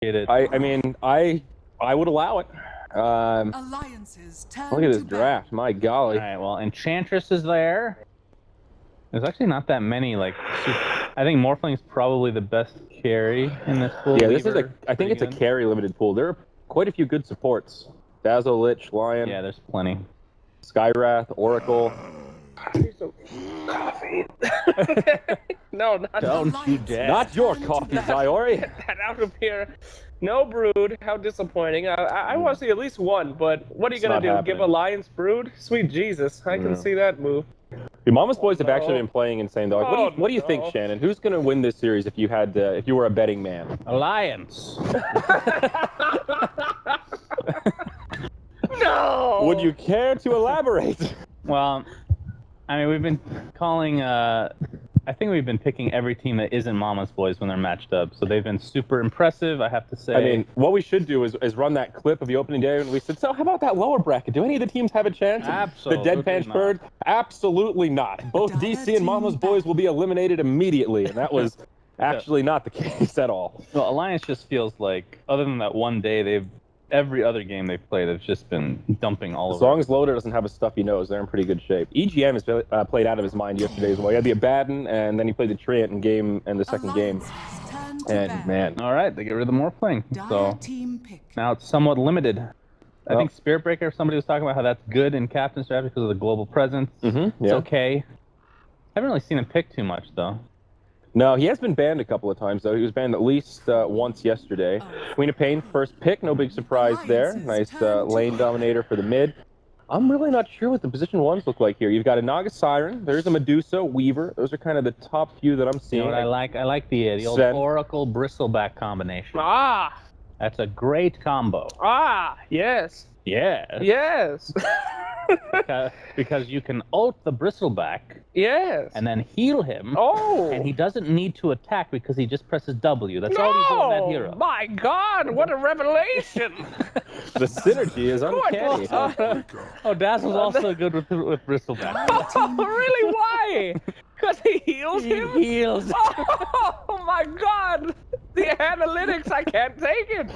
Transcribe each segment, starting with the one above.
Get it. I mean, I would allow it. Alliances turn Look at this to draft. My All golly. right. Well, Enchantress is there. There's actually not that many. I think Morphling's probably the best carry in this pool. Yeah, this is Weaver, I think it's pretty a carry limited pool. There are quite a few good supports. Dazzle, Lich, Lion, Yeah, there's plenty. Skywrath, Oracle. Coffee. No, not Don't you dare. Not your coffee, Ziori. that out of here. No brood. How disappointing. I want to see at least one, but what are you It's gonna not do? happening. Give Alliance brood? Sweet Jesus, I can see that move. Your Mama's Boys have no. actually been playing insane though. What do you think, no. Shannon? Who's gonna win this series if you had if you were a betting man? Alliance. No. Would you care to elaborate? Well, I mean, we've been calling. I think we've been picking every team that isn't Mama's Boys when they're matched up. So they've been super impressive, I have to say. I mean, what we should do is run that clip of the opening day and we said, so how about that lower bracket? Do any of the teams have a chance? Absolutely The Deadpan not. Bird? Absolutely not. Both DC and Mama's Boys will be eliminated immediately, and that was actually not the case at all. Well, Alliance just feels like, other than that one day, every other game they've played, they've just been dumping all As over. long as Loader doesn't have a stuffy nose, they're in pretty good shape. EGM has played out of his mind yesterday as well. He had the Abaddon, and then he played the Treant in the second game. And man, All right, they get rid of the Morphling. So team pick. now it's somewhat limited. I Oh. think Spirit Breaker, somebody was talking about how that's good in Captain's Draft because of the global presence. It's yeah. okay. Haven't really seen him pick too much, though. No, he has been banned a couple of times, though. He was banned at least once yesterday. Queen of Pain, first pick, no big surprise there. Nice lane dominator for the mid. I'm really not sure what the position ones look like here. You've got a Naga Siren, there's a Medusa, Weaver. Those are kind of the top few that I'm You seeing. know what I like? I like the old Sven. Oracle Bristleback combination. Ah, That's a great combo. yes, Yeah. yes, because you can ult the Bristleback yes. and then heal him. Oh. And he doesn't need to attack because he just presses W. That's all he's doing, that hero. My God, what a revelation! The synergy is uncanny. Oh, Dazzle's also good with Bristleback. Oh, really? Why? Because he heals him? heals. Oh my God! The analytics, I can't take it.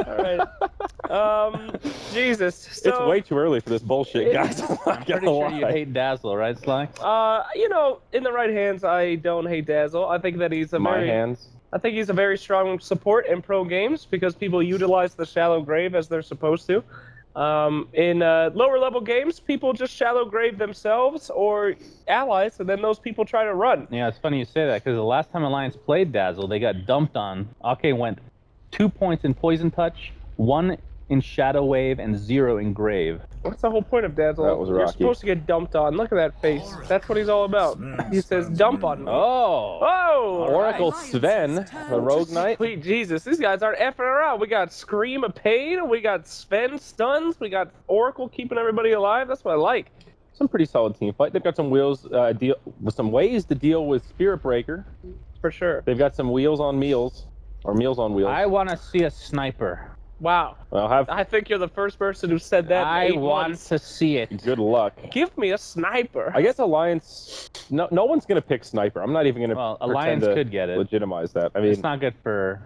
All right. Jesus. It's So, way too early for this bullshit, guys. I'm not I'm pretty gonna sure you lie. hate Dazzle, right, Sly? you know, in the right hands, I don't hate Dazzle. I think that he's a My very, hands. I think he's a very strong support in pro games because people utilize the shallow grave as they're supposed to. In lower level games, people just shallow grave themselves or allies, and then those people try to run. Yeah, it's funny you say that because the last time Alliance played Dazzle, they got dumped on. Ake went 2 points in Poison Touch, 1 in Shadow Wave, and 0 in Grave. What's the whole point of Dazzle? That was You're rocky. supposed to get dumped on. Look at that face. That's what he's all about. He says, dump on me. Oh! Oh! Oracle right. Sven, the Rogue Knight. Sweet Jesus, these guys aren't effing around. We got Scream of Pain, we got Sven stuns, we got Oracle keeping everybody alive. That's what I like. Some pretty solid team fight. They've got some wheels, some ways to deal with Spirit Breaker. For sure. They've got some wheels on meals, or meals on wheels. I want to see a sniper. Wow. Well, have I think you're the first person who said that. in I 8 want months. to see it. good luck. Give me a sniper. I guess Alliance. No one's gonna pick Sniper. I'm not even gonna. Well, pretend Alliance to could get it. Legitimize that. I mean, It's not good for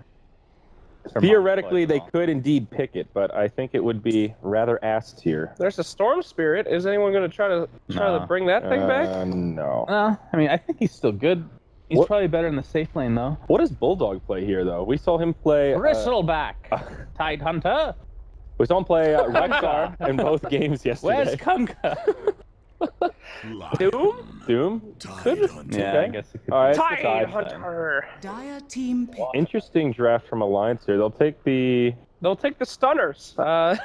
theoretically, Mama's they Boys at all. could indeed pick it, but I think it would be rather ass tier. There's a Storm Spirit. Is anyone going to try to No. bring that thing back? No. Well, I mean, I think he's still good. He's What- probably better in the safe lane, though. What does Bulldog play here, though? We saw him play. Bristleback! Tide Hunter! We saw him play Rexar in both games yesterday. Where's Kunka? Doom? Doom? Yeah, Okay. I guess it could All right. be. Tide Tide. Hunter. Dire team pick. Interesting draft from Alliance here. They'll take the. They'll take the stunners. No,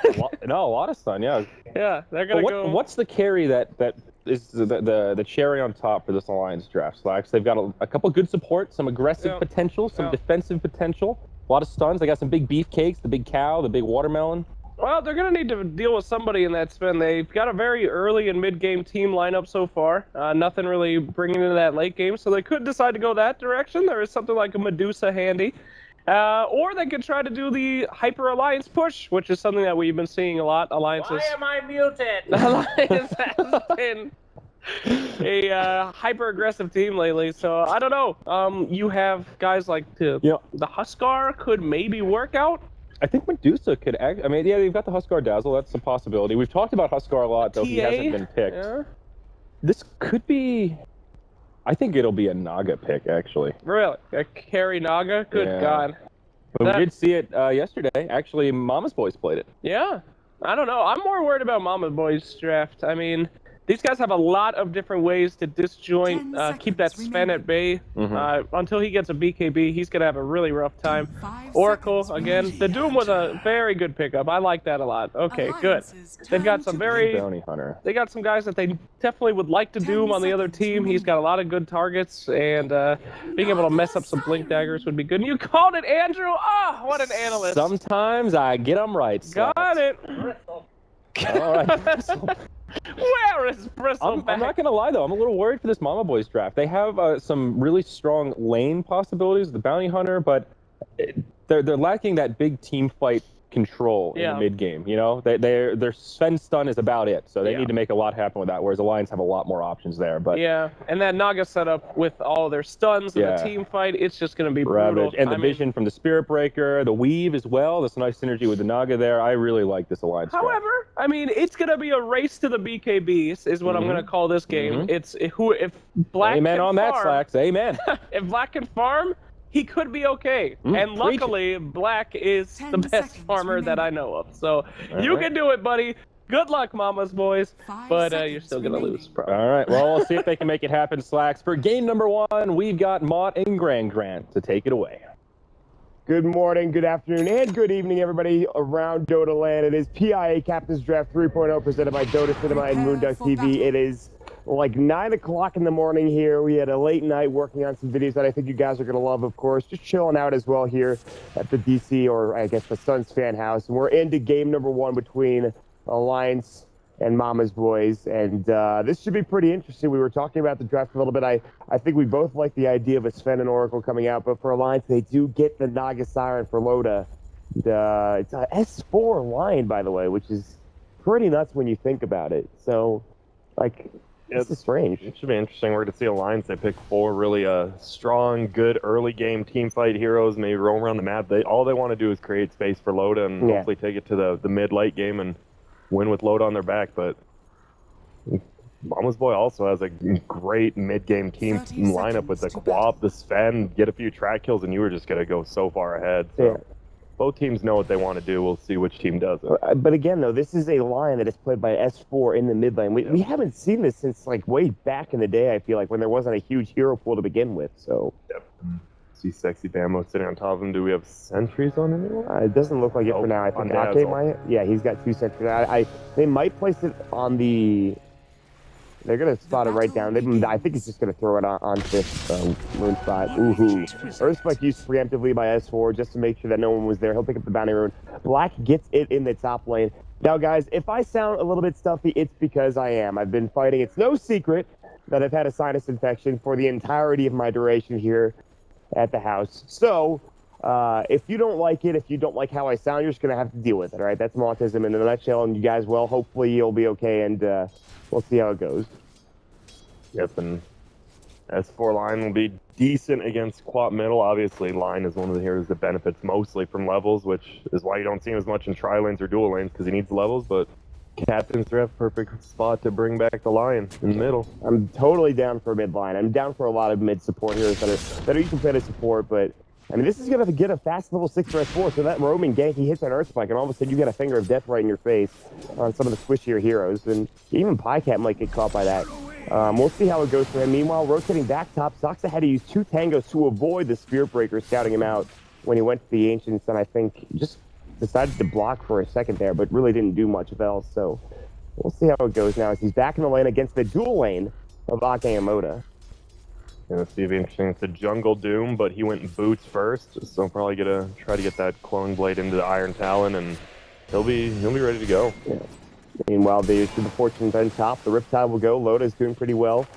a lot of stun, yeah. Yeah, they're But going to go. what's the carry that is the cherry on top for this Alliance draft, Slacks? They've got a couple good support, some aggressive Yeah. potential, some Yeah. defensive potential, a lot of stuns. They got some big beefcakes, the big cow, the big watermelon. Well, they're going to need to deal with somebody in that spin. They've got a very early and mid-game team lineup so far. Nothing really bringing into that late game, so they could decide to go that direction. There is something like a Medusa handy. Or they could try to do the Hyper Alliance push, which is something that we've been seeing a lot. Alliances. I muted? Alliance has been a hyper-aggressive team lately. So I don't know. You have guys like the Huskar could maybe work out. I think Medusa could act. I mean, yeah, you've got the Huskar Dazzle. That's a possibility. We've talked about Huskar a lot, though he hasn't been picked. Yeah. This could be. I think it'll be a Naga pick, actually. Really? A carry Naga? Good God. But we did see it yesterday. Actually, Mama's Boys played it. Yeah. I don't know. I'm more worried about Mama's Boys draft. I mean, these guys have a lot of different ways to disjoint, keep that Sven at bay. Until he gets a BKB, he's going to have a really rough time. Oracle, again. The Doom was a very good pickup. I like that a lot. Okay, good. They've got some Bounty Hunter. They got some guys that they definitely would like to Doom on the other team. He's got a lot of good targets, and being able to mess up some Blink Daggers would be good. And you called it, Andrew? Ah, what an analyst. Sometimes I get them right. Got it. All right. Where is Bristle? I'm not going to lie, though. I'm a little worried for this Mama Boys draft. They have some really strong lane possibilities, the Bounty Hunter, but they're lacking that big team fight control in the mid game. You know, their Sven stun is about it, so they need to make a lot happen with that. Whereas Alliance have a lot more options there. But and that Naga setup with all their stuns and the team fight, it's just going to be brutal. And the vision from the Spirit Breaker, the weave as well. There's a nice synergy with the Naga there. I really like this Alliance. However, I mean, it's going to be a race to the BKBs, is what I'm going to call this game. It's if Black Amen can on farm, that, Slacks. Amen. If Black can farm, he could be okay. And luckily, Black is the best farmer that I know of. So you can do it, buddy. Good luck, Mama's Boys. But you're still going to lose, probably. All right. Well, we'll see if they can make it happen, Slacks. For game number 1, we've got Mott and Grant to take it away. Good morning, good afternoon, and good evening, everybody around Dota land. It is PIA Captain's Draft 3.0 presented by Dota Cinema and Moonduck TV. It is like 9 o'clock in the morning here. We had a late night working on some videos that I think you guys are going to love, of course. Just chilling out as well here at the DC, or I guess the Suns fan house. And we're into game number 1 between Alliance and Mama's Boys. And this should be pretty interesting. We were talking about the draft a little bit. I think we both like the idea of a Sven and Oracle coming out. But for Alliance, they do get the Naga Siren for Loda. It's a S4 line, by the way, which is pretty nuts when you think about it. So, like... This is strange. It should be interesting. We're going to see Alliance. They pick 4 really strong, good early game team fight heroes, maybe roam around the map. All they want to do is create space for Loda and hopefully take it to the mid-late game and win with Loda on their back. But Mama's Boy also has a great mid-game team lineup with the Quap, the Sven, get a few track kills, and you were just going to go so far ahead. So. Both teams know what they want to do. We'll see which team does it. But again, though, this is a line that is played by S4 in the mid lane. We haven't seen this since, like, way back in the day, I feel like, when there wasn't a huge hero pool to begin with, so... See Sexy Bambo sitting on top of him. Do we have sentries on him? It doesn't look like it for now. I think Ake might... Yeah, he's got 2 sentries. They might place it on the... They're going to spot it right down. I think he's just going to throw it on this rune spot. Ooh-hoo. Earthspike used preemptively by S4 just to make sure that no one was there. He'll pick up the bounty rune. Black gets it in the top lane. Now, guys, if I sound a little bit stuffy, it's because I am. I've been fighting. It's no secret that I've had a sinus infection for the entirety of my duration here at the house. So, if you don't like it, if you don't like how I sound, you're just going to have to deal with it, all right? That's autism in a nutshell, and you guys will. Hopefully, you'll be okay, and we'll see how it goes. Yep, and S4 line will be decent against Quap middle. Obviously, line is one of the heroes that benefits mostly from levels, which is why you don't see him as much in tri-lanes or dual lanes, because he needs levels, but Captain's Draft, perfect spot to bring back the Lion in the middle. I'm totally down for mid line. I'm down for a lot of mid support heroes that are you can play to support, but I mean, this is going to get a fast level 6 for S4, so that roaming gank, he hits an Earthspike, and all of a sudden you get a Finger of Death right in your face on some of the squishier heroes, and even Pycat might get caught by that. We'll see how it goes for him. Meanwhile, rotating back top, Soxa had to use 2 tangos to avoid the Spirit Breaker scouting him out when he went to the Ancients, and I think just decided to block for a second there, but really didn't do much else, so we'll see how it goes now as he's back in the lane against the dual lane of Ake and Moda. Yeah, it's going to be interesting. It's a jungle Doom, but he went boots first, so probably going to try to get that Clone Blade into the Iron Talon, and he'll be ready to go. Yeah. Meanwhile, the Fortune's on top. The Riptide will go. Loda's doing pretty well.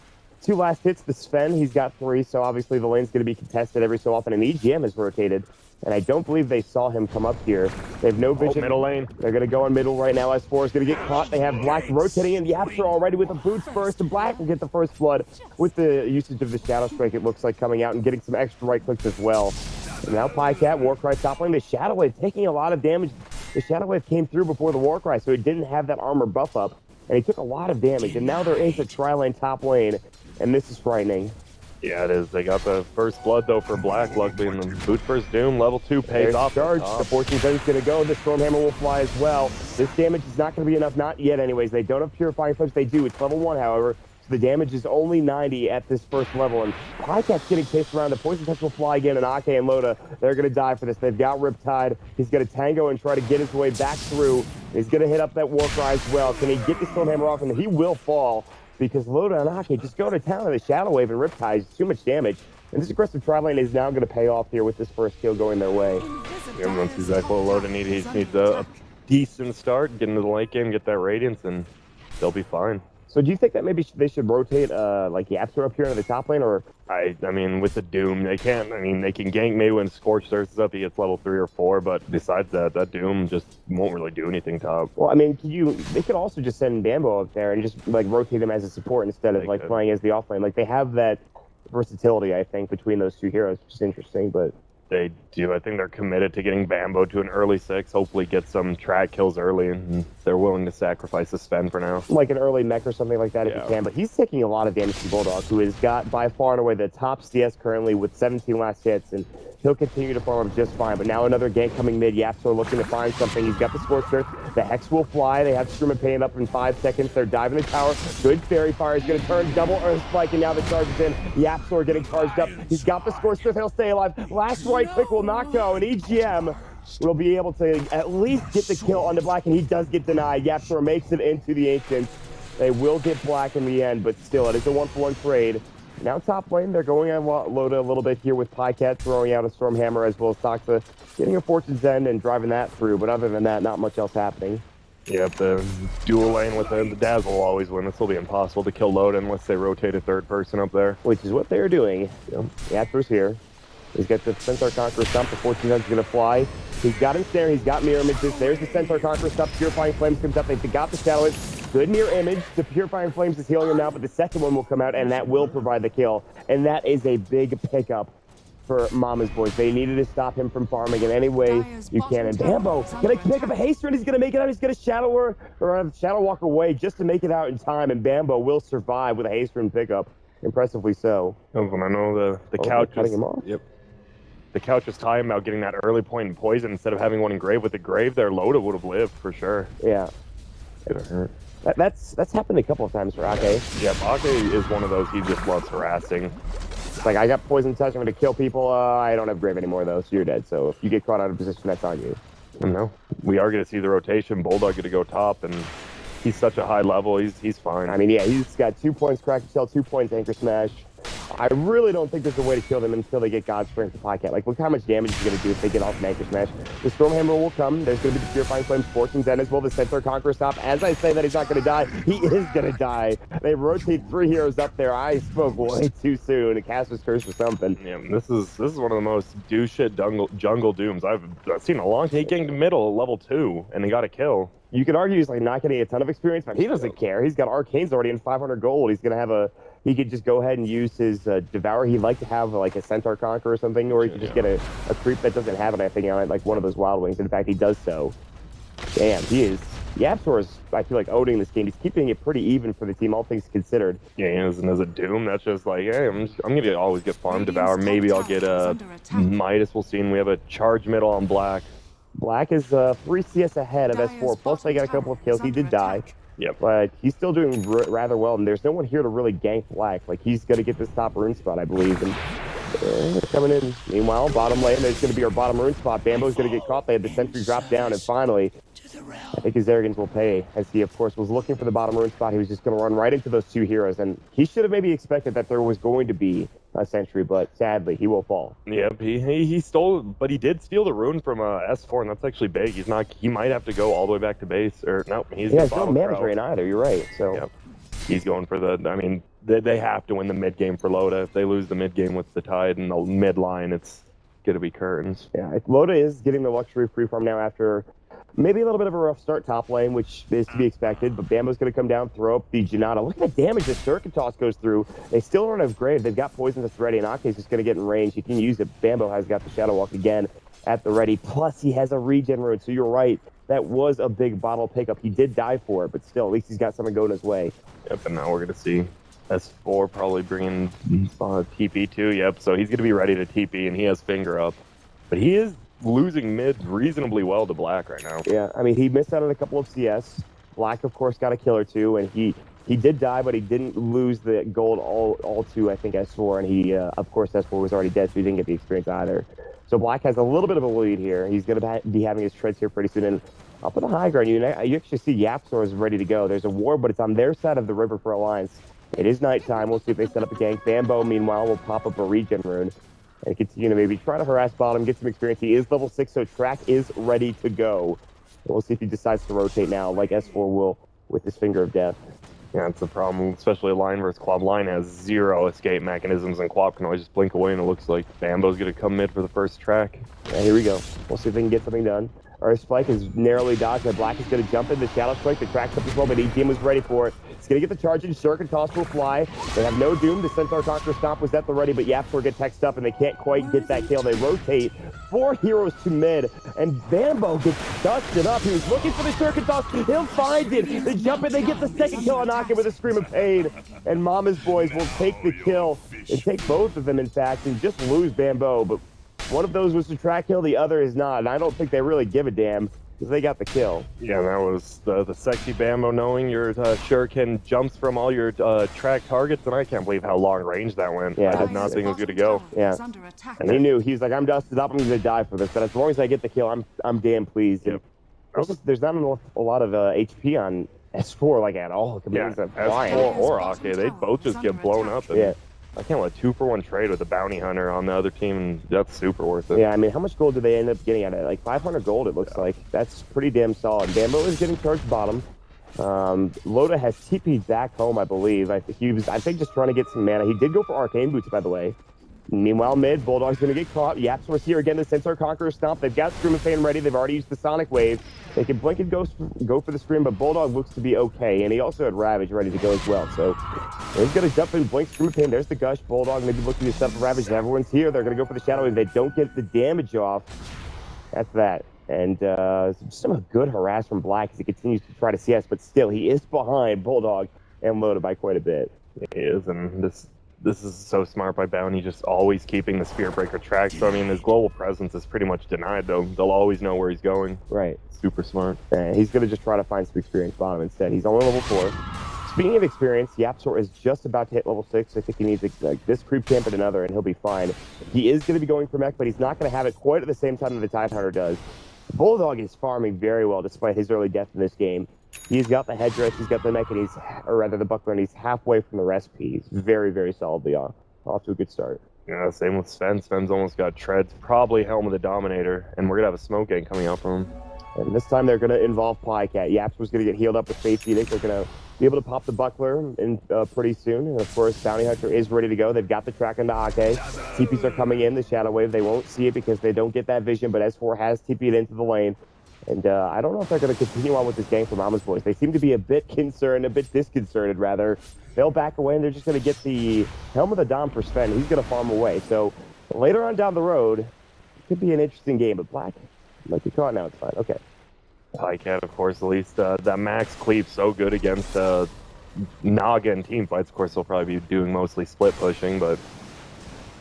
2 last hits. The Sven, he's got 3, so obviously the lane's going to be contested every so often, and EGM has rotated And I don't believe they saw him come up here. They have no vision. Middle lane. They're going to go on middle right now. S4 is going to get caught. They have Black rotating in. Yaps are already with the boots first. And Black will get the first blood with the usage of the Shadow Strike, it looks like, coming out and getting some extra right clicks as well. And now Pycat, Warcry top lane. The Shadow Wave taking a lot of damage. The Shadow Wave came through before the Warcry, so it didn't have that armor buff up. And he took a lot of damage. And now they're into tri-lane top lane. And this is frightening. Yeah, it is. They got the first blood, though, for Black. Luckily, and the Boot First Doom, level 2, pays There's off. charge. The Fortune Zen's going to go. The Stormhammer will fly as well. This damage is not going to be enough. Not yet, anyways. They don't have Purifying Flames. They do. It's level 1, however. So the damage is only 90 at this first level. And Pycat's getting chased around. The Poison Touch will fly again. And Ake and Loda, they're going to die for this. They've got Riptide. He's going to tango and try to get his way back through. He's going to hit up that Warcry as well. Can he get the Stormhammer off? And he will fall because Loda and Ake just go to town on the Shadow Wave and Riptide. It's too much damage. And this aggressive tri-lane is now going to pay off here with this first kill going their way. Everyone's exactly what Loda needs. He needs a decent start, get into the late game, get that Radiance, and they'll be fine. So do you think that maybe they should rotate like Yapster up here into the top lane, or? I mean, with the Doom, they can't. I mean, they can gank maybe when Scorched Earth is up, he gets level 3 or 4, but besides that, that Doom just won't really do anything top. Well, I mean, they could also just send Bambo up there and just like rotate him as a support instead of like playing as the off lane. Like they have that versatility, I think, between those two heroes, which is interesting, but They do. I think they're committed to getting Bambo to an early 6, hopefully get some track kills early, and they're willing to sacrifice the spend for now. like an early mech or something like that if Yeah. you can. But he's taking a lot of damage from Bulldog, who has got by far and away the top CS currently with 17 last hits, and he'll continue to farm up just fine. But now another gank coming mid. Yapster looking to find something. He's got the Scorched Earth. The Hex will fly. They have Scream and Pain up in 5 seconds. They're diving the tower. Good Fairy Fire is going to turn double Earth Spike, and now the charge is in. Yapster getting charged up. He's got the Scorched Earth. He'll stay alive. Last right click will not go, and EGM will be able to at least get the kill on the Black, and he does get denied. Yapster makes it into the Ancients. They will get Black in the end, but still, it is a 1-for-1 trade. Now top lane, they're going on Loda a little bit here with Pycat throwing out a Stormhammer as well as Toxa getting a Fortune's End and driving that through. But other than that, not much else happening. Yep, the dual lane with the Dazzle will always win. This will be impossible to kill Loda unless they rotate a third person up there. Which is what they're doing. Yapster's here. He's got the Centaur Conqueror Stump. The Fortune's End's going to fly. He's got him there. He's got Mirror Images. There's the Centaur Conqueror Stump. Purifying Flames comes up. They've got the Shadow Wave. Good Mirror Image. The Purifying Flames is healing him now, but the second one will come out, and that will provide the kill. And that is a big pickup for Mama's Boys. They needed to stop him from farming in any way you can. And Bambo gonna pick up a haste run. He's gonna make it out. He's gonna Shadow Walk away just to make it out in time. And Bambo will survive with a haste run pickup. Impressively so. Oh, and I know the couch cutting is, him off. Yep. The couch was talking about getting that early point in poison instead of having one in grave. With the grave there, Loda would have lived for sure. Yeah. It hurt. That's happened a couple of times for Ake. Yep, Ake is one of those, he just loves harassing. It's like, I got Poison Touch, I'm going to kill people. I don't have Grave anymore, though, so you're dead. So if you get caught out of position, that's on you. No, we are going to see the rotation. Bulldog going to go top, and he's such a high level. He's fine. I mean, yeah, he's got 2 points Cracker Shell, 2 points Anchor Smash. I really don't think there's a way to kill them until they get God Strength to Pycat. Like, look how much damage he's going to do if they get off an Anchor Smash. The Stormhammer will come. There's going to be the Purifying Flames, Fortune's End as well. The Centaur Conqueror Stop. As I say that he's not going to die, he is going to die. They rotate 3 heroes up there. I spoke way too soon. A Caster's Curse or something. Yeah, this is one of the most do shit jungle dooms I've seen in a long time. He ganked middle at level 2, and he got a kill. You could argue he's like not getting a ton of experience, but he doesn't care. He's got Arcanes already in 500 gold. He's going to have he could just go ahead and use his Devour. He'd like to have like a Centaur Conqueror or something, or he could just get a creep that doesn't have anything on it, like one of those Wild Wings. In fact, he does so. Damn, he is. Yapster is, I feel like, owning this game. He's keeping it pretty even for the team, all things considered. Yeah, and as a Doom, that's just like, hey, I'm going to always get Farm Devour. Maybe I'll get a Midas. We'll see. And we have a charge middle on Black. Black is 3 CS ahead of S4, plus they got a couple of kills. He did die. Yep. But he's still doing rather well, and there's no one here to really gank Black. Like, he's going to get this top rune spot, I believe. And they're coming in. Meanwhile, bottom lane, there's going to be our bottom rune spot. Bambo's going to get caught. They had the sentry drop down, and finally, I think his arrogance will pay, as he, of course, was looking for the bottom rune spot. He was just going to run right into those 2 heroes, and he should have maybe expected that there was going to be a sentry, but sadly, he will fall. Yep, he stole, but he did steal the rune from S4, and that's actually big. He might have to go all the way back to base, or no, he's no mana drain either. You're right. So yep. He's going for the. I mean, they have to win the mid game for Loda. If they lose the mid game with the Tide and the mid line, it's going to be curtains. Yeah, Loda is getting the luxury free farm now after maybe a little bit of a rough start top lane, which is to be expected, but Bambo's going to come down, throw up the Janata. Look at the damage that Circuit Toss goes through. They still don't have grave. They've got poison that's ready, and Ake's just going to get in range. He can use it. Bambo has got the Shadow Walk again at the ready, plus he has a regen rune, so you're right. That was a big bottle pickup. He did die for it, but still, at least he's got something going his way. Yep, and now we're going to see S4 probably bringing TP too. Yep, so he's going to be ready to TP, and he has finger up. But he is losing mid reasonably well to Black right now. Yeah, I mean, he missed out on a couple of CS. Black, of course, got a kill or two, and he did die, but he didn't lose the gold all to, I think, S4, and he, of course, S4 was already dead, so he didn't get the experience either. So Black has a little bit of a lead here. He's going to be having his treads here pretty soon, and up in the high ground, you actually see Yapsor is ready to go. There's a war, but it's on their side of the river for Alliance. It is nighttime. We'll see if they set up a gank. Bambo, meanwhile, will pop up a regen rune and continue to maybe try to harass bottom, get some experience. He is level 6, so track is ready to go. We'll see if he decides to rotate now, like S4 will with his Finger of Death. Yeah, that's the problem, especially Line versus Quab. Line has 0 escape mechanisms, and Quab can always just blink away, and it looks like Bambo's going to come mid for the first track. Yeah, here we go. We'll see if they can get something done. Our Spike is narrowly dodged. Black is going to jump in the Shadow Strike. The track's up as well, but ETM was ready for it. He's going to get the charge in. Circuit Toss will fly. They have no Doom. The Centaur Conqueror Stomp was at the ready, but Yapsor get teched up, and they can't quite get that kill. They rotate 4 heroes to mid, and Bambo gets dusted up. He was looking for the Circuit Toss. He'll find it. They jump in. They get the second kill on Ake with a Scream of Pain, and Mama's Boys will take the kill and take both of them, in fact, and just lose Bambo. But one of those was the track kill. The other is not, and I don't think they really give a damn, because they got the kill. Yeah, that was the sexy Bambo knowing your shuriken jumps from all your track targets, and I can't believe how long range that went. Yeah, I did not think it was good to go. Yeah, and he knew. He was like, I'm dusted up, I'm going to die for this, but as long as I get the kill, I'm damn pleased. Yep. There's not a lot of HP on S4, like, at all. Yeah, S4 or Ake, they both just get blown up. And yeah. I can't let 2-for-1 trade with a bounty hunter on the other team, and that's super worth it. Yeah, I mean, how much gold do they end up getting out of it? Like 500 gold, it looks like. That's pretty damn solid. Bambo is getting charged bottom. Loda has TP'd back home, I believe. I think just trying to get some mana. He did go for Arcane Boots, by the way. Meanwhile, mid, Bulldog's going to get caught. Yapsor's here again, the Centaur Conqueror Stomp. They've got Scream of Pain ready. They've already used the Sonic Wave. They can blink and go for the Scream, but Bulldog looks to be okay, and he also had Ravage ready to go as well. So he's going to jump in, blink, Scream of Pain. There's the Gush. Bulldog maybe looking to set up Ravage. Everyone's here. They're going to go for the Shadow Wave. They don't get the damage off. That's that. And some good harass from Black as he continues to try to CS, but still, he is behind Bulldog and Loda by quite a bit. He is, and this is so smart by Bounty, just always keeping the Spear Breaker track. So, I mean, his global presence is pretty much denied, though. They'll always know where he's going. Right. Super smart. And he's going to just try to find some experience bottom instead. He's only level 4. Speaking of experience, Yapsor is just about to hit level 6. I think he needs like this creep camp and another, and he'll be fine. He is going to be going for mech, but he's not going to have it quite at the same time that the Tidehunter does. Bulldog is farming very well despite his early death in this game. He's got the headdress, he's got the mech, and or rather the buckler, and he's halfway from the recipe. He's very, very solidly off to a good start. Yeah, same with Sven. Sven's almost got treads, probably Helm of the Dominator, and we're going to have a smoke gang coming out from him. And this time they're going to involve Piecat. Yaps was going to get healed up with Face Edict. They're going to be able to pop the buckler in pretty soon. And of course, Bounty Hunter is ready to go. They've got the track into Ake. TPs are coming in, the Shadow Wave. They won't see it because they don't get that vision, but S4 has TP'd into the lane. And I don't know if they're going to continue on with this game for Mama's Boys. They seem to be a bit concerned, a bit disconcerted, rather. They'll back away, and they're just going to get the Helm of the Dom for Sven. He's going to farm away. So later on down the road, it could be an interesting game. But Black, like you're caught now, it's fine. Okay. Piecat, of course, at least that max cleave so good against Naga and team fights. Of course, they'll probably be doing mostly split pushing, but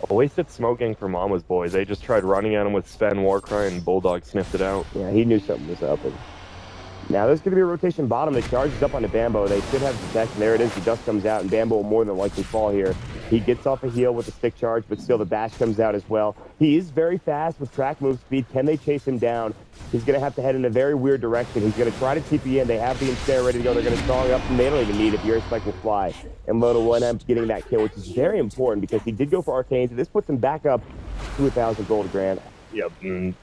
a wasted smoking for Mama's Boys. They just tried running at him with Sven Warcry, and Bulldog sniffed it out. Yeah, he knew something was up. And now there's going to be a rotation bottom. The charge is up onto Bambo. They should have protection. There it is. The dust comes out, and Bambo will more than likely fall here. He gets off a heal with the stick charge, but still the bash comes out as well. He is very fast with track move speed. Can they chase him down? He's going to have to head in a very weird direction. He's going to try to TP in. They have the Ensnare ready to go. They're going to strong up, and they don't even need it. The Earth Spike will fly. And Loda will end up getting that kill, which is very important because he did go for Arcanes. This puts him back up to 1,000 gold grand. Yep. I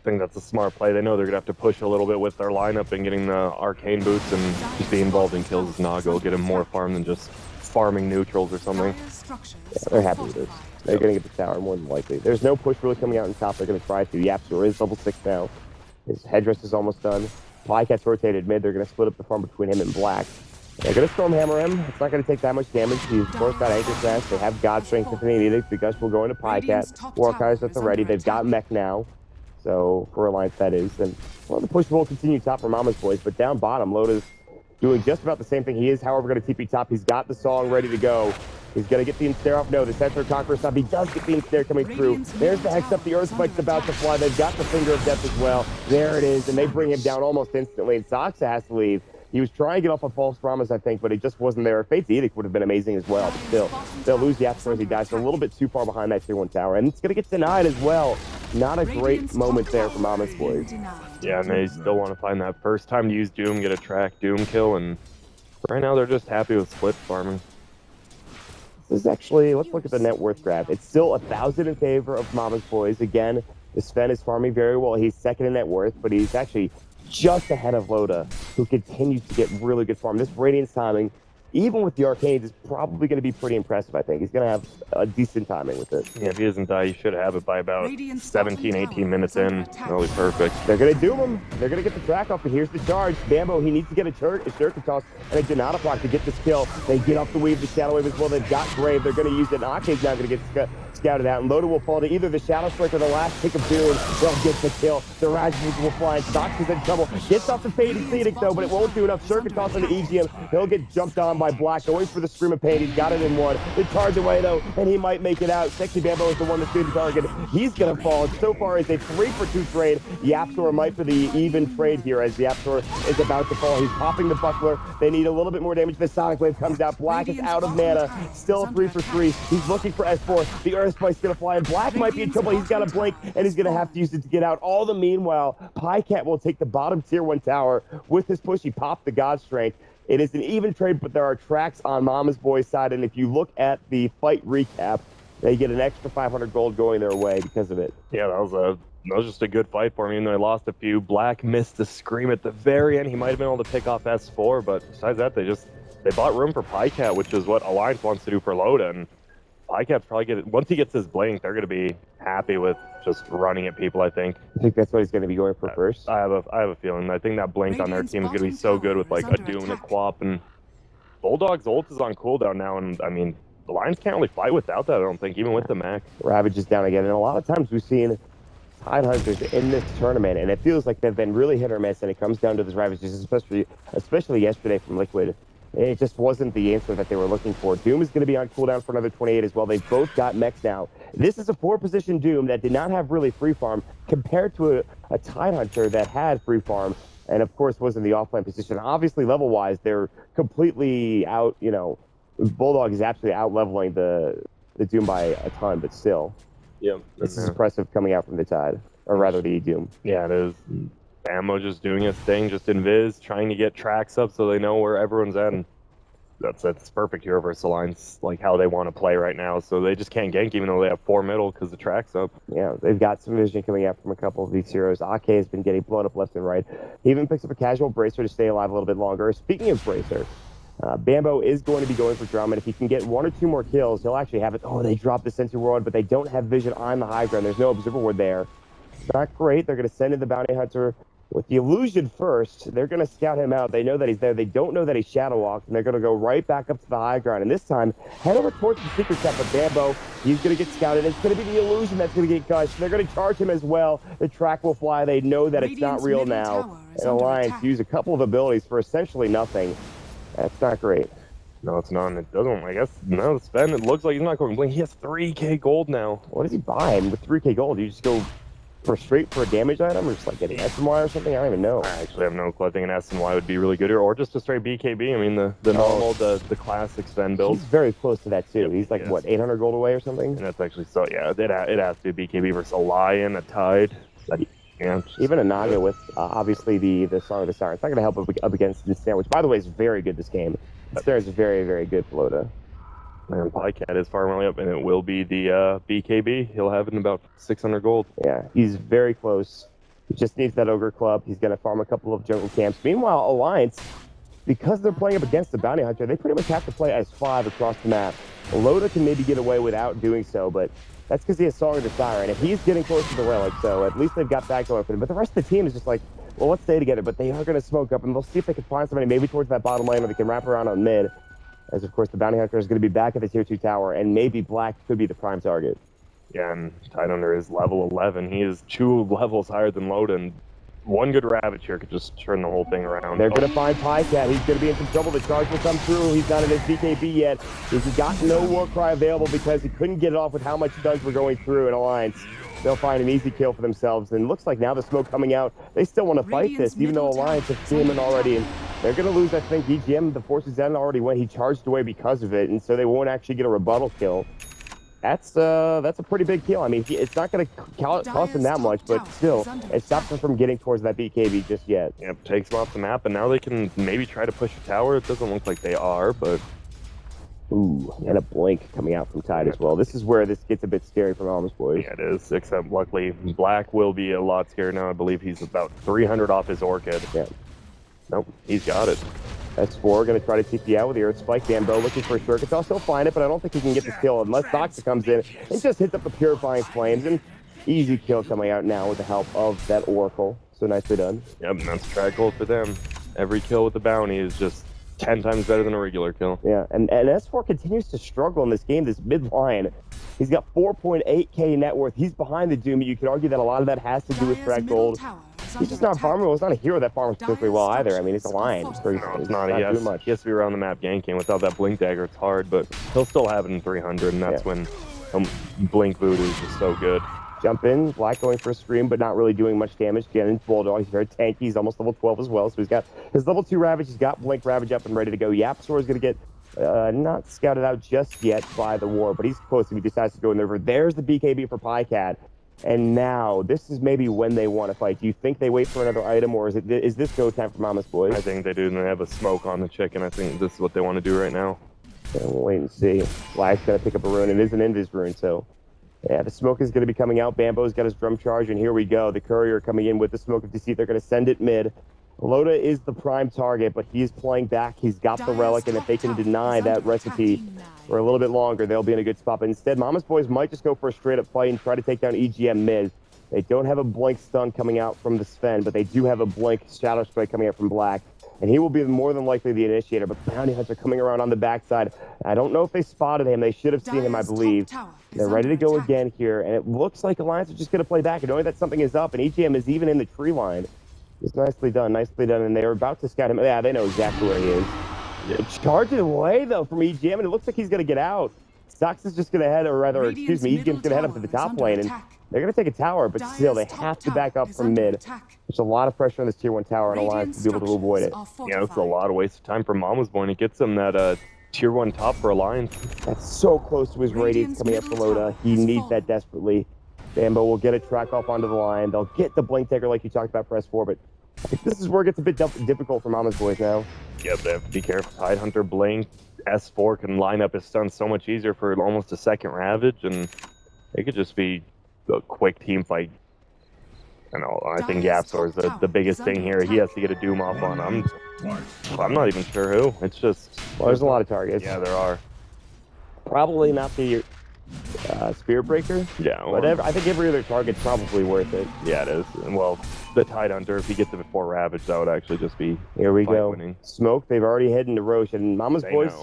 think that's a smart play. They know they're going to have to push a little bit with their lineup and getting the Arcane Boots and just be involved in kills as Naga will get him more farm than just farming neutrals or something. Yeah, they're happy with this. They're going to get the tower more than likely. There's no push really coming out on top. They're going to try to. The Yapsor is level 6 now. His headdress is almost done. Plycat's rotated mid. They're going to split up the farm between him and Black. They're going to Stormhammer him. It's not going to take that much damage. He's, of course, got Anchor Smash. They have God Strength if they need it. The Gush will go into Plycat. Warcars at the ready. They've got Mech now. So, for Alliance, that is. And, well, the push will continue top for Mama's Boys. But down bottom, Loda's doing just about the same thing. He is, however, going to TP top. He's got the song ready to go. He's going to get the Ensnare off. No, the Centaur Conqueror stop. He does get the Ensnare coming through. There's the Hex up. The Earth Spike's about to fly. They've got the Finger of Death as well. There it is. And they bring him down almost instantly. And Soxa has to leave. He was trying to get off a false promise, I think, but it just wasn't there. Fate's Edict would have been amazing as well, but still, they'll lose the Yapsor as he dies. So a little bit too far behind that tier 1 tower, and it's going to get denied as well. Not a great moment there for Mama's Boys. Yeah, and they still want to find that first time to use Doom, get a track Doom kill, and right now they're just happy with split farming. This is actually, let's look at the net worth graph. It's still 1,000 in favor of Mama's Boys. Again, the Sven is farming very well. He's second in net worth, but he's actually just ahead of Loda, who continues to get really good farm. This Radiance timing, even with the Arcanes, is probably going to be pretty impressive, I think. He's going to have a decent timing with it. Yeah, if he doesn't die, he should have it by about 17, 18 minutes in. That'll be perfect. They're going to doom him. They're going to get the track off, but here's the charge. Bambo, he needs to get a Shuriken Toss and a Janata block to get this kill. They get off the Weave, the Shadow Wave as well. They've got Grave. They're going to use it, and Arcane's now going to get scouted out, and Loda will fall to either the Shadow Strike or the last tick of Doom. They'll get the kill. The Ravages will fly, and Sox is in trouble. Gets off the Faded Edict, though, but it won't do enough. Shuriken Toss on the EGM. He'll get jumped on by Black, going for the Scream of Pain. He's got it in one. The charge away, though, and he might make it out. Sexy Bambo is the one that's doing the target. He's going to fall. So far, it's a 3-for-2 trade. Yapsor might for the even trade here, as Yapsor is about to fall. He's popping the Buckler. They need a little bit more damage. The Sonic Wave comes out. Black is out of mana. Still a 3-for-3. He's looking for S4. The Earth Spike's going to fly, and Black might be in trouble. He's got a blink, and he's going to have to use it to get out. All the meanwhile, Plycat will take the bottom tier 1 tower. With his push, he popped the God Strength. It is an even trade, but there are tracks on Mama's Boys side, and if you look at the fight recap, they get an extra 500 gold going their way because of it. Yeah, that was just a good fight for me, and they lost a few. Black missed the Scream at the very end. He might have been able to pick off S4, but besides that, they bought room for Plycat, which is what Alliance wants to do for Loda, and Plycat's probably once he gets his blink, they're going to be happy with just running at people, I think. I think that's what he's going to be going for first. I have a feeling. I think that blink on their team is going to be so good with like a Doom and a Quap, and Bulldog's ult is on cooldown now, and I mean, the Lions can't really fight without that, I don't think, even with the Mac. Ravage is down again, and a lot of times we've seen Tidehunters in this tournament, and it feels like they've been really hit or miss, and it comes down to those Ravages, especially yesterday from Liquid. It just wasn't the answer that they were looking for. Doom is going to be on cooldown for another 28 as well. They've both got mechs now. This is a 4-position Doom that did not have really free farm compared to a Tidehunter that had free farm and, of course, was in the offline position. Obviously, level-wise, they're completely out, Bulldog is absolutely out-leveling the Doom by a ton, but still. Yeah. This is impressive coming out from the Tide, or rather the Doom. Yeah, it is. Ammo just doing his thing, just invis, trying to get tracks up so they know where everyone's at. And that's perfect here versus Alliance, like how they want to play right now. So they just can't gank even though they have 4 middle because the track's up. Yeah, they've got some vision coming out from a couple of these heroes. Ake has been getting blown up left and right. He even picks up a casual Bracer to stay alive a little bit longer. Speaking of Bracer, Bambo is going to be going for Drum, and if he can get 1 or 2 more kills, he'll actually have it. Oh, they dropped the Sensor Ward, but they don't have vision on the high ground. There's no Observer Ward there. Not great. They're going to send in the Bounty Hunter with the Illusion first. They're going to scout him out. They know that he's there. They don't know that he's Shadow Walked, and they're going to go right back up to the high ground. And this time, head over towards the Secret Set, but Bambo, he's going to get scouted. It's going to be the Illusion that's going to get gushed. They're going to charge him as well. The track will fly. They know that it's not real now. And Alliance use a couple of abilities for essentially nothing. That's not great. No, it's not. It doesn't. I guess, no, Sven, it looks like he's not going blink. He has 3k gold now. What does he buy? And with 3k gold, you just go straight for a damage item, or just like getting SMY or something? I don't even know. I actually have no clue. I think an SMY would be really good here, or just a straight BKB. I mean, the normal, the classic Sven build. He's very close to that too. Yep. He's like, what, 800 gold away or something? And that's actually, so yeah, it has to be BKB versus a Lion, a Tide. Yeah, even a Naga with obviously the Song of the Siren. It's not going to help up against Ensnare, which by the way is very good this game. Ensnare is very, very good for Loda. Man, Plycat is far away up, and it will be the BKB. He'll have it in about 600 gold. Yeah, he's very close. He just needs that Ogre Club. He's going to farm a couple of jungle camps. Meanwhile, Alliance, because they're playing up against the Bounty Hunter, they pretty much have to play as 5 across the map. Loda can maybe get away without doing so, but that's because he has Song of Desire, and if he's getting close to the Relic, so at least they've got that going for them. But the rest of the team is just like, well, let's stay together, but they are going to smoke up, and they'll see if they can find somebody maybe towards that bottom lane, or they can wrap around on mid, as of course the Bounty Hunter is going to be back at the tier 2 tower, and maybe Black could be the prime target. Yeah, and Tidehunter is level 11. He is 2 levels higher than Loda, and one good Ravage here could just turn the whole thing around. They're going to find Pycat. He's going to be in some trouble. The charge will come through. He's not in his BKB yet. He's got no Warcry available because he couldn't get it off with how much stuns were going through in Alliance. They'll find an easy kill for themselves. And it looks like now the smoke coming out, they still want to fight this, even though Alliance has seen him already. And they're going to lose, I think, EGM. The Forces End already went. He charged away because of it, and so they won't actually get a rebuttal kill. That's a pretty big kill. I mean, it's not going to cost him that much, but still, it stops him from getting towards that BKB just yet. Yep, takes him off the map, and now they can maybe try to push a tower. It doesn't look like they are, but... Ooh, and a blink coming out from Tide as well. This is where this gets a bit scary for Mama's boys. Yeah, it is, except luckily Black will be a lot scared now. I believe he's about 300 off his Orchid. Yeah. Nope, he's got it. S4 going to try to TP out with the Earth Spike. Bambo looking for a short. It's also find it, but I don't think he can get this kill unless Doxa comes in and just hits up the Purifying Flames. And easy kill coming out now with the help of that Oracle. So nicely done. Yep, and that's a track goal for them. Every kill with the bounty is just 10 times better than a regular kill. Yeah, and S4 continues to struggle in this game, this mid line. He's got 4.8k net worth. He's behind the Doom. You could argue that a lot of that has to do with track gold. He's just not farming well. He's not a hero that farms particularly well either. I mean, it's a lion. No, it's not. He has to be around the map ganking. Without that Blink Dagger, it's hard, but he'll still have it in 300, and that's when Blink Voodoo is just so good. Jump in, Black going for a Scream, but not really doing much damage. Again, Bulldog, he's very tanky. He's almost level 12 as well, so he's got his level 2 Ravage. He's got Blink Ravage up and ready to go. Yapsor is going to get not scouted out just yet by the War, but he's close if he decides to go in there. There's the BKB for Pycat. And now, this is maybe when they want to fight. Do you think they wait for another item, or is this go time for Mama's boys? I think they do, and they have a smoke on the chicken. I think this is what they want to do right now. Yeah, we'll wait and see. Black's going to pick up a rune. It is an Invis rune, so... Yeah, the smoke is going to be coming out. Bambo's got his drum charge, and here we go. The courier coming in with the smoke of deceit. They're going to send it mid. Loda is the prime target, but he's playing back. He's got the relic, and if they can deny that recipe for a little bit longer, they'll be in a good spot. But instead, Mama's boys might just go for a straight-up fight and try to take down EGM mid. They don't have a blink stun coming out from the Sven, but they do have a blink shadow strike coming out from Black. And he will be more than likely the initiator, but Bounty Hunter coming around on the backside. I don't know if they spotted him. They should have seen him, I believe. They're ready to go again here, and it looks like Alliance is just going to play back. And knowing that something is up, and EGM is even in the tree line. It's nicely done, and they are about to scout him. Yeah, they know exactly where he is. Yep. Charges away, though, from EGM, and it looks like he's going to get out. Sox is just going to head, or rather, excuse me, EGM's going to head up to the top lane, and they're going to take a tower, but still, they have to back up from mid. There's a lot of pressure on this tier 1 tower, and Alliance to be able to avoid it. Yeah, it's a lot of waste of time for Mama's Boy, and it gets them that tier 1 top for Alliance. That's so close to his radiance coming up for Loda. He needs that desperately. Bambo will get a track off onto the line. They'll get the Blink Dagger like you talked about for S4, but I think this is where it gets a bit difficult for Mama's boys now. Yep, they have to be careful. Tidehunter, Blink, S4 can line up his stuns so much easier for almost a second Ravage, and it could just be a quick team fight. I think Yapsor is the biggest thing here. He has to get a Doom off on him. I'm not even sure who. It's just... Well, there's a lot of targets. Yeah, there are. Probably not the Spear Breaker. Yeah. But I think every other target's probably worth it. Yeah, it is. And well, the Tidehunter, if he gets it before Ravage, that would actually just be Here we go. Winning. Smoke, they've already hidden to Roche. And Mama's boys,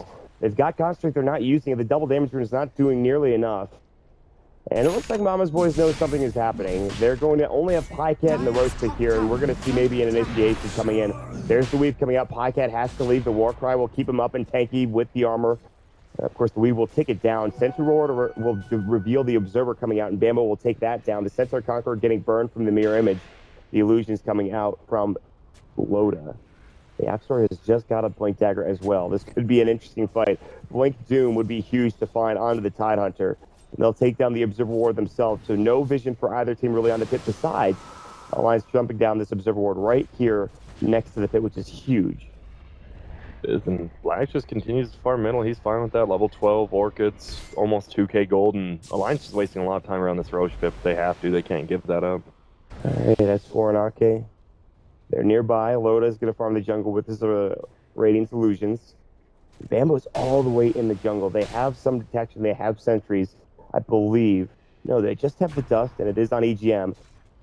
they've got Constrict, they're not using it. The double damage rune is not doing nearly enough. And it looks like Mama's boys know something is happening. They're going to only have Pycat and the Roach pick here, and we're going to see maybe an initiation coming in. There's the Weave coming out. Pycat has to leave. The Warcry will keep him up and tanky with the armor. Of course, the Weave will take it down. Sentry Roar will reveal the Observer coming out, and Bambo will take that down. The Centaur Conqueror getting burned from the mirror image. The illusions coming out from Loda. The Apsor has just got a Blink Dagger as well. This could be an interesting fight. Blink Doom would be huge to find onto the Tidehunter. They'll take down the Observer Ward themselves, so no vision for either team really on the pit. Besides, Alliance jumping down this Observer Ward right here next to the pit, which is huge. And Black just continues to farm middle. He's fine with that. Level 12 Orchids, almost 2k gold, and Alliance is wasting a lot of time around this Roche pit. If they have to, they can't give that up. All right, that's 4 and Ake. They're nearby. Loda is going to farm the jungle with his Radiant Illusions. Bambo's all the way in the jungle. They have some detection. They have sentries, I believe. No, they just have the dust, and it is on EGM.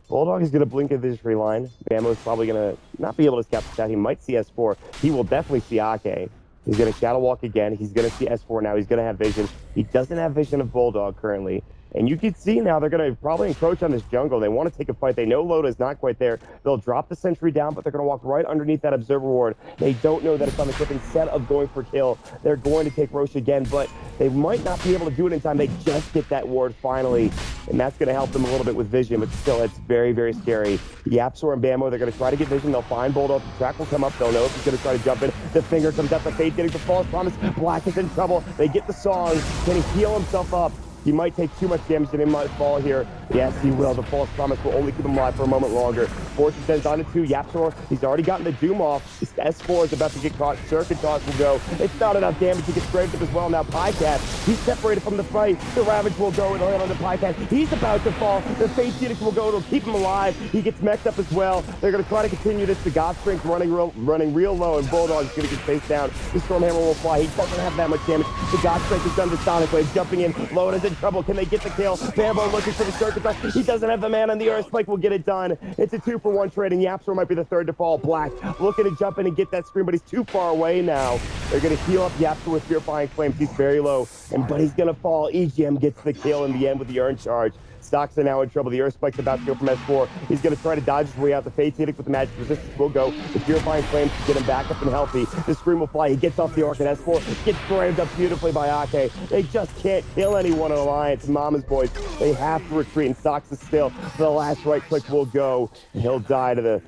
Bulldog is going to blink at this tree line. Bambo's probably going to not be able to scout the stat. He might see S4. He will definitely see Ake. He's going to shadow walk again. He's going to see S4 now. He's going to have vision. He doesn't have vision of Bulldog currently. And you can see now they're going to probably encroach on this jungle. They want to take a fight. They know Loda is not quite there. They'll drop the sentry down, but they're going to walk right underneath that observer ward. They don't know that it's on the tip. Instead of going for kill, they're going to take Roche again, but they might not be able to do it in time. They just get that ward finally, and that's going to help them a little bit with vision, but still, it's very, very scary. Yapsor and Bambo, they're going to try to get vision. They'll find Bulldog. The track will come up. They'll know if he's going to try to jump in. The finger comes out. The fade getting the false promise. Black is in trouble. They get the song. Can he heal himself up? He might take too much damage and he might fall here. Yes, he will. The false promise will only keep him alive for a moment longer. Fortune sends on to 2. Yapsor, he's already gotten the Doom off. S4 is about to get caught. Circuit toss will go. It's not enough damage. He gets graved up as well. Now Pycat, he's separated from the fight. The Ravage will go and land on the Pycat. He's about to fall. The Fate Phoenix will go. It'll keep him alive. He gets messed up as well. They're going to try to continue this. The God Strength running real low, and Bulldog is going to get faced down. The Stormhammer will fly. He doesn't have that much damage. The God Strength is done to Sonic Wave. Jumping in. Loda's in trouble. Can they get the kill? Bambo looking for the circuit toss. He doesn't have the man, and the Earth Spike will get it done. It's a 2-for-1 trade, and Yapsor might be the third to fall. Black looking to jump in and get that screen, but he's too far away now. They're going to heal up Yapsor with Purifying Flames. He's very low, but he's going to fall. EGM gets the kill in the end with the Urn Charge. Stocks are now in trouble. The Earth Spike's about to go from S4. He's going to try to dodge his way out. The Fate Edict with the Magic Resistance will go. The Purifying Flames to get him back up and healthy. The Scream will fly. He gets off the Orc, and S4 gets framed up beautifully by Ake. They just can't kill anyone in Alliance. Mama's boys, they have to retreat, and Stocks is still. The last right click will go, and he'll die to the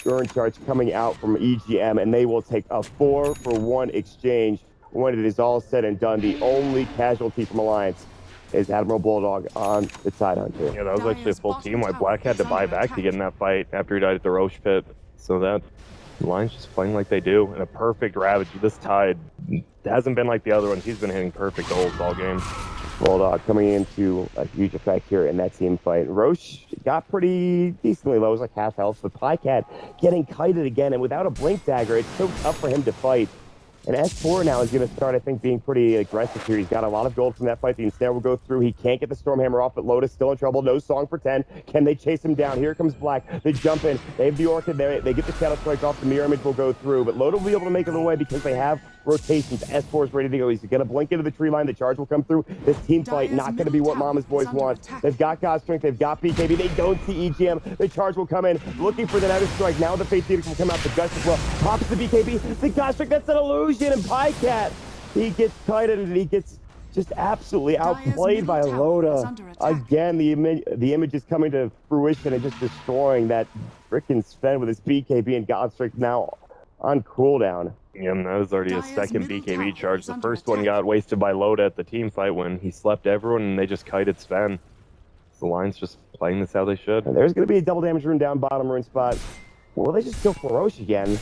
Urn Charge coming out from EGM, and they will take a 4-for-1 exchange when it is all said and done. The only casualty from Alliance is Admiral Bulldog on the side hunter. Yeah, that was actually a full team. Why Black had to buy back to get in that fight after he died at the Roche pit. So that line's just playing like they do. And a perfect Ravage. This Tide hasn't been like the other ones. He's been hitting perfect goals all game. Bulldog coming into a huge effect here in that team fight. Roche got pretty decently low. It was like half health. But Pycat getting kited again. And without a Blink Dagger, it's so tough for him to fight. And S4 now is going to start, I think, being pretty aggressive here. He's got a lot of gold from that fight. The Ensnare will go through. He can't get the Stormhammer off, but Loda's still in trouble. No song for 10. Can they chase him down? Here comes Black. They jump in. They have the Orchid there. They get the Shadow Strike off. The Mirror Image will go through, but Loda will be able to make it away because they have rotations. S4 is ready to go. He's going to blink into the tree line. The charge will come through. This team fight not going to be what Mama's boys want. They've got God Strength. They've got BKB. They don't see EGM. The charge will come in, looking for the Nether Strike. Now the Fate Phoenix will come out. The Gust as well. Pops the BKB. The God Strength. That's an illusion. And Pycat, he gets kited and he gets just absolutely outplayed by Loda. Again, the image is coming to fruition and just destroying that freaking Sven with his BKB and God Strength now on cooldown. Yeah, and that was already his second BKB charge. The first one got wasted by Loda at the team fight when he slept everyone and they just kited Sven. The line's just playing this how they should. And there's going to be a double damage rune down bottom rune spot. Will they just kill Roche again?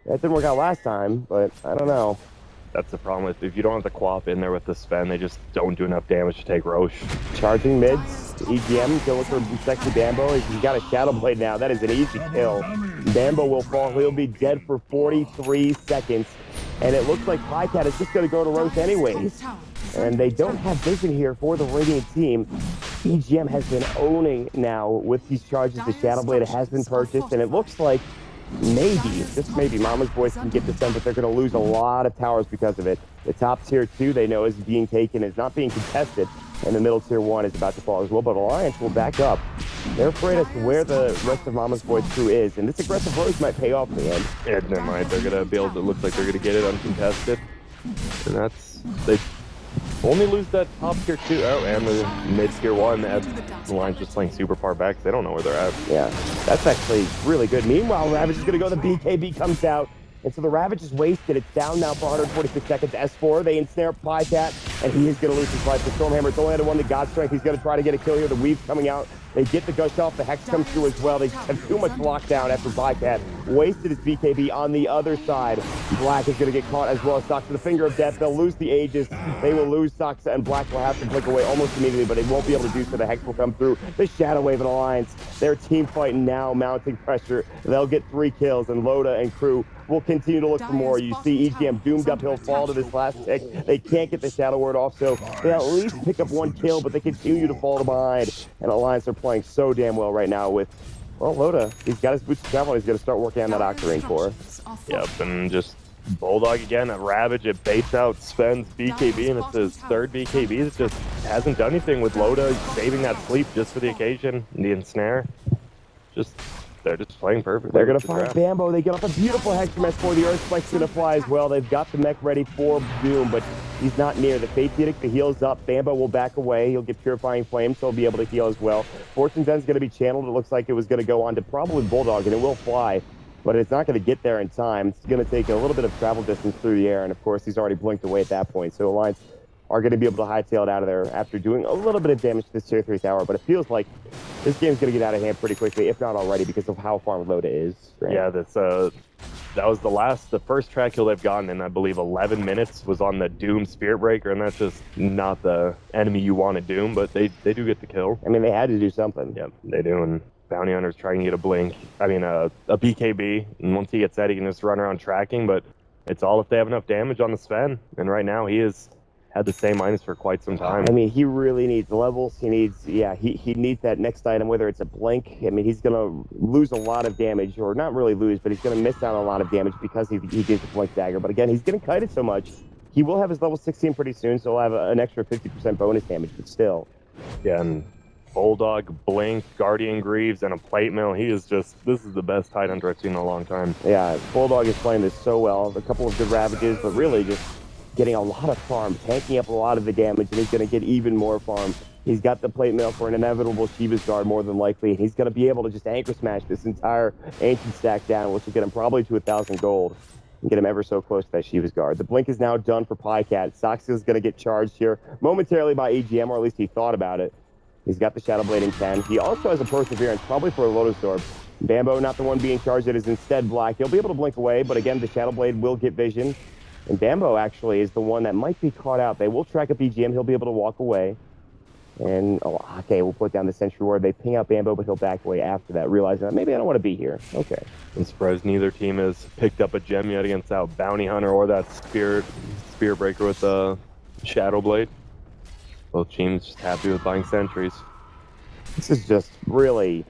That didn't work out last time, but I don't know. That's the problem with if you don't have the Quap in there with the Sven, they just don't do enough damage to take Roche. Charging mids, EGM, kill for sexy Bambo. He's got a Shadow Blade now. That is an easy kill. Bambo will fall. He'll be dead for 43 seconds. And it looks like Pycat is just going to go to Roche anyways. And they don't have vision here for the Radiant team. EGM has been owning now with these charges. The Shadow Blade has been purchased, and it looks like maybe, just maybe, Mama's boys can get this done, but they're going to lose a lot of towers because of it. The top tier 2 they know is being taken, is not being contested, and the middle tier 1 is about to fall as well, but Alliance will back up. They're afraid as to where the rest of Mama's boys crew is, and this aggressive Roche might pay off in the end. Yeah, never mind. They're going to be able to, look like they're going to get it uncontested. And that's, they only lose that top tier 2, and the mid tier 1. The line's just playing super far back. They don't know where they're at. Yeah, that's actually really good. Meanwhile, Ravage is going to go. The BKB comes out. And so the Ravage is wasted. It's down now for 146 seconds. S4, they ensnare Pycat, and he is going to lose his life. The Stormhammer, it's only had one to God Strength. He's going to try to get a kill here. The Weave's coming out. They get the gush off. The Hex comes through as well. They just have too much lockdown after Pycat wasted his BKB on the other side. Black is going to get caught as well as Sox to the Finger of Death. They'll lose the Aegis. They will lose Sox, and Black will have to blink away almost immediately, but they won't be able to do so. The Hex will come through. The Shadow Wave and Alliance, their team fighting now, mounting pressure. They'll get 3 kills, and Loda and crew will continue to look for more. You see EGM doomed uphill fall to this last tick. They can't get the Shadow Word off, so they at least pick up one kill, but they continue to fall behind. And Alliance are playing so damn well right now with, well, Loda, he's got his boots to travel. He's going to start working on that Octarine core. Yep, and just Bulldog again at Ravage. It baits out Sven's BKB, and it's his third BKB. It just hasn't done anything with Loda saving that sleep just for the occasion. The ensnare. They're just playing perfect. They're going to find Bambo. They get off a beautiful Hextr Mesh for the Earth Spike's going to fly as well. They've got the mech ready for Doom, but he's not near. The Fate's Edict, the heal's up. Bambo will back away. He'll get Purifying Flame, so he'll be able to heal as well. Fortune's End's going to be channeled. It looks like it was going to go on to probably Bulldog, and it will fly, but it's not going to get there in time. It's going to take a little bit of travel distance through the air, and of course, he's already blinked away at that point. So Alliance are going to be able to hightail it out of there after doing a little bit of damage to this Tier 3 tower, but it feels like this game's going to get out of hand pretty quickly, if not already, because of how far Loda is. Right? Yeah, that was the first track kill they've gotten in, I believe, 11 minutes was on the Doom Spirit Breaker, and that's just not the enemy you want to Doom, but they do get the kill. I mean, they had to do something. Yep, they do, and Bounty Hunter's trying to get a BKB, and once he gets that, he can just run around tracking, but it's all if they have enough damage on the Sven, and right now he has had the same minus for quite some time. I mean, he really needs levels. He needs, he needs that next item, whether it's a blink. I mean, he's going to lose a lot of damage, or not really lose, but he's going to miss out on a lot of damage because he gets a blink dagger. But again, he's getting kited so much. He will have his level 16 pretty soon, so he'll have an extra 50% bonus damage, but still. Yeah, and Bulldog, Blink, Guardian Greaves, and a Plate Mill. This is the best Tide Hunter I've seen in a long time. Yeah, Bulldog is playing this so well. A couple of good Ravages, but really just getting a lot of farm, tanking up a lot of the damage, and he's going to get even more farm. He's got the Plate Mail for an inevitable Shiva's Guard, more than likely, and he's going to be able to just anchor smash this entire Ancient stack down, which will get him probably to 1,000 gold and get him ever so close to that Shiva's Guard. The blink is now done for Pycat. Sox is going to get charged here momentarily by EGM, or at least he thought about it. He's got the Shadow Blade in 10. He also has a Perseverance, probably for a Lotus Orb. Bambo, not the one being charged, it is instead Black. He'll be able to blink away, but again, the Shadow Blade will get vision. And Bambo actually is the one that might be caught out. They will track up EGM. He'll be able to walk away. And, okay, we'll put down the Sentry Ward. They ping out Bambo, but he'll back away after that, realizing that maybe I don't want to be here. Okay. I'm surprised neither team has picked up a gem yet against that Bounty Hunter or that Spirit Breaker with the Shadow Blade. Both teams just happy with buying sentries. This is just really,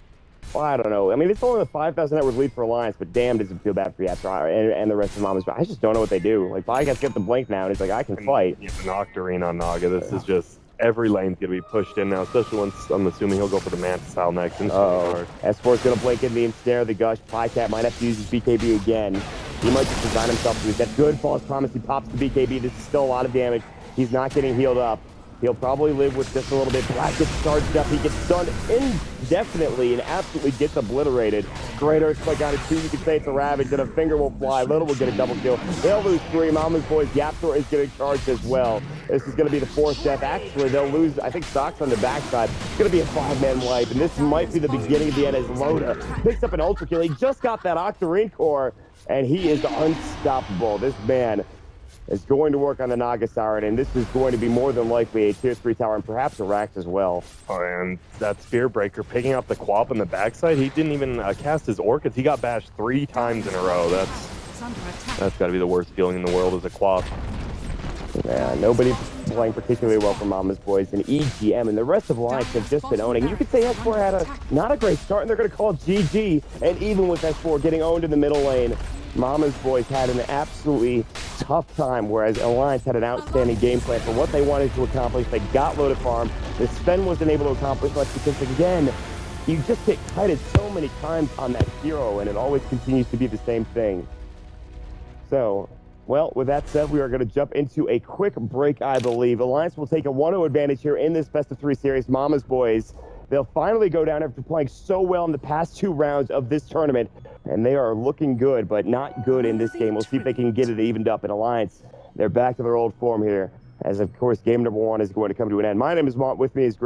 well, I don't know. I mean, it's only a 5,000 net worth lead for Alliance, but damn, does it feel bad for Yatra and the rest of Mama's. I just don't know what they do. Like, Pycat's got the blink now, and it's like, I can fight. It's an Octarine on Naga. This is just, every lane's going to be pushed in now, especially once I'm assuming he'll go for the Manta style next. S4's going to blink in the ensnare, the Gush. Pycat might have to use his BKB again. He might just design himself to use that good false promise. He pops the BKB. This is still a lot of damage. He's not getting healed up. He'll probably live with just a little bit. Black gets charged up. He gets stunned indefinitely and absolutely gets obliterated. Great Earthquake on it too. You could say it's a Ravage, and a finger will fly. Little will get a double kill. They'll lose 3. Mama's Boys, Yaptor is getting charged as well. This is going to be the 4th death. Actually, they'll lose, I think, Socks on the backside. It's going to be a 5-man wipe, and this might be the beginning of the end as Loda picks up an Ultra Kill. He just got that Octarine core, and he is unstoppable. This man is going to work on the Naga Siren, and this is going to be more than likely a Tier 3 tower, and perhaps a Rax as well. Oh, and that Spear Breaker picking up the Quap on the backside, he didn't even cast his Orchids. He got bashed 3 times in a row. That's got to be the worst feeling in the world as a Quap. Yeah, nobody playing particularly well for Mama's Boys, and EGM and the rest of Alliance have just been owning. You could say S4 had not a great start, and they're going to call it GG, and even with S4 getting owned in the middle lane, Mama's Boys had an absolutely tough time, whereas Alliance had an outstanding game plan for what they wanted to accomplish. They got loaded farm. The Sven wasn't able to accomplish much because, again, you just get kited so many times on that hero, and it always continues to be the same thing. So, well, with that said, we are going to jump into a quick break, I believe. Alliance will take a 1-0 advantage here in this best-of-3 series. Mama's Boys, they'll finally go down after playing so well in the past 2 rounds of this tournament, and they are looking good, but not good in this game. We'll see if they can get it evened up. In Alliance, they're back to their old form here, as, of course, game number 1 is going to come to an end. My name is Mont. With me is Greg.